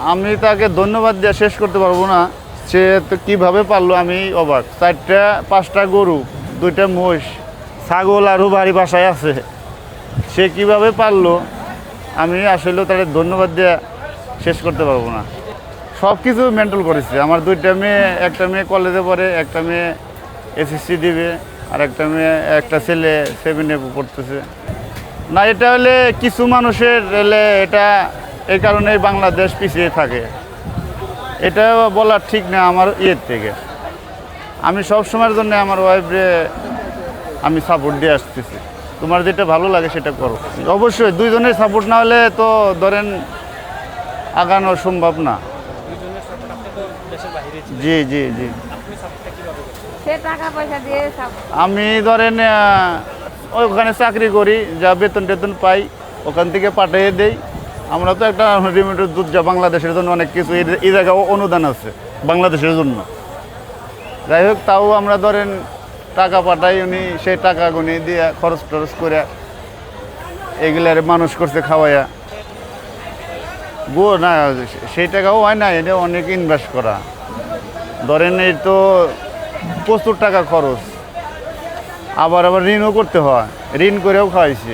আমি তাকে ধন্যবাদ দিয়ে শেষ করতে পারবো না। সে তো কীভাবে পারলো আমি অবাক। 4-5টা গরু, 2টা মহিষ, ছাগল আরও বাড়ি বাসায় আছে। সে কিভাবে পারলো আমি আসলে তাদের ধন্যবাদ দিয়ে শেষ করতে পারবো না। সব কিছু মেনটেন করেছে। আমার 2টা মেয়ে, একটা মেয়ে কলেজে পড়ে, একটা মেয়ে এসএসসি দিবে, আর একটা ছেলে 7-এ পড়তেছে। না, এটা হলে কিছু মানুষের হলে এটা এই কারণেই বাংলাদেশ পিছিয়ে থাকে। এটা বলা ঠিক না আমার থেকে। আমি সব সময়ের জন্য আমার ওয়াইফরে আমি সাপোর্ট দিয়ে আসতেছি। তোমার যেটা ভালো লাগে সেটা করো। অবশ্যই 2জনের সাপোর্ট না হলে তো ধরেন আগানো সম্ভব না। জি জি জি। আমি ধরেন ওখানে চাকরি করি, যা বেতন টেতন পাই ওখান থেকে পাঠিয়ে দেই। আমরা তো একটা রেমিটেন্স দুধ যা বাংলাদেশের জন্য অনেক কিছু এই জায়গায় অনুদান আছে বাংলাদেশের জন্য। যাই হোক, তাও আমরা ধরেন টাকা পাঠাই, উনি সেই টাকা গুনি দিয়ে খরচ টরচ করে এগুলার মানুষ করছে খাওয়াইয়া। না, সেই টাকাও হয় না, এটা অনেক ইনভেস্ট করা। ধরেন এই তো প্রচুর টাকা খরচ, আবার ঋণও করতে হয়, ঋণ করেও খাওয়াইছি।